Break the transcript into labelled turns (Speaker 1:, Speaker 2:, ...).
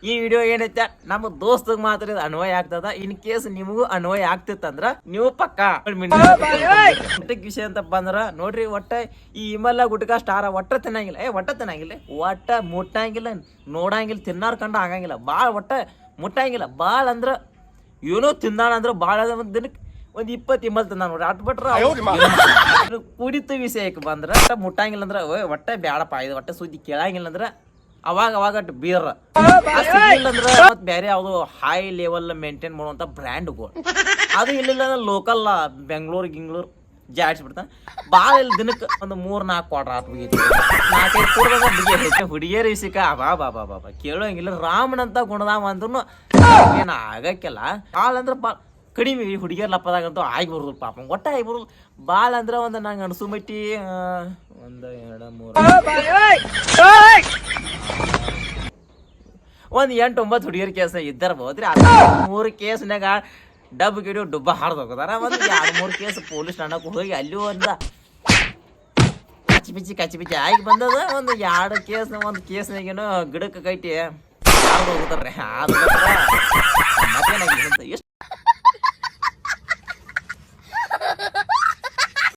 Speaker 1: ಈ ವಿಡಿಯೋ ಏನೈತೆ ನಮ್ಮ ದೋಸ್ತಗ್ ಮಾತ್ರ ಇದು ಅನ್ವಯ ಆಗ್ತದ. ಇನ್ ಕೇಸ್ ನಿಮಗೂ ಅನ್ವಯ ಆಗ್ತಿತ್ತಂದ್ರ ನೀವು ಪಕ್ಕ ಊಟಕ್ ವಿಷಯ ಅಂತ ಬಂದ್ರ ನೋಡ್ರಿ, ಒಟ್ಟ ಈ ಇಮಲ್ಲ ಗುಟ್ಕ ಸ್ಟಾರ ಒಟ್ಟ ತಿನ್ನಂಗಿಲ್ಲ, ಒಟ್ಟ ಮುಟ್ಟಂಗಿಲ್ಲ, ನೋಡಂಗಿಲ್ಲ, ತಿನ್ನಾರ ಕಂಡ ಆಗಂಗಿಲ್ಲ, ಬಾಳ ಒಟ್ಟ ಮುಟ್ಟಂಗಿಲ್ಲ. ಬಾಳ ಅಂದ್ರ ಏನೋ ತಿಂದಾನ ಅಂದ್ರ ಬಾಳ ಒಂದ್ ದಿನಕ್ಕೆ 20 ಇಮ್ಮಲ್ ತಿಂದ ನೋಡ್ರಿ. ಅಟ್ ಬಿಟ್ರ ಕುಡಿತ ವಿಷಯಕ್ಕೆ ಬಂದ್ರ ಮುಟ್ಟಂಗಿಲ್ಲ ಅಂದ್ರ ಒಟ್ಟ ಬ್ಯಾಡಪ್ಪ, ಇದು ಒಟ್ಟ ಸುದ್ದಿ ಕೇಳಂಗಿಲ್ಲ ಅಂದ್ರ ಅವಾಗ ಬೀರ್ ಅಂದ್ರ ಮತ್ ಬೇರೆ ಯಾವ್ದು ಹೈ ಲೆವೆಲ್ ಮೇಂಟೈನ್ ಮಾಡುವಂತ ಬ್ರ್ಯಾಂಡ್ಗಳು ಅದು ಇಲ್ಲಿಲ್ಲ. ಲೋಕಲ್ ಬೆಂಗ್ಳೂರ್ ಜಾಡ್ಸ್ಬಿಡ್ತಾನೆ. ಭಾಳ ಇಲ್ಲಿ ದಿನಕ್ಕೆ ಒಂದು 3-4 ಕ್ವಾರ್ಟರ್ ಆತು, 4-5 ಕೊಡ್ದಾಗ ಹುಡುಗಿಯರ ವಿಷಯಕ್ಕ ಬಾಬಾ ಕೇಳೋಂಗಿಲ್ಲ. ರಾಮನಂತ ಗುಣದಾವ ಅಂದ್ರೂ ಏನ ಆಗಕ್ಕೆಲ್ಲ. ಭಾಳ ಅಂದ್ರ ಭಾಳ ಕಡಿಮೆ ಹುಡುಗಿಯರ್ ಲಪ್ಪದಾಗಂತೂ ಆಗಿ ಬರುದು ಪಾಪ, ಒಟ್ಟ ಆಗಿ ಬರುದು. ಭಾಳ ಅಂದ್ರ ಒಂದು ನಂಗೆ ಅನ್ಸು ಮಟ್ಟಿ 1 2 3 8-9 ಹುಡುಗಿಯರ್ ಕೇಸ್ ಇದ್ದರ್ಬೋದ್ರಿ. 3 ಕೇಸ್ನಾಗ ಡಬ್ ಗಿಡಿಯೋ ಡುಬ್ಬ ಹಾಡ್ದು ಹೋಗೋದಾರ. ಒಂದು 2-3 ಕೇಸ್ ಪೊಲೀಸ್ ಠಾಣಕ್ಕೆ ಹೋಗಿ ಅಲ್ಲಿ ಒಂದು ಕಚ್ಚಿ ಬಿಚ್ಚಿ ಆಗಿ ಬಂದದ. ಒಂದು 2 ಕೇಸ್ನಾಗೇನೋ ಗಿಡಕ್ಕೆ ಕಟ್ಟಿ ಹಾಡ್ದು ಹೋಗುತ್ತಾರ್ರಿ.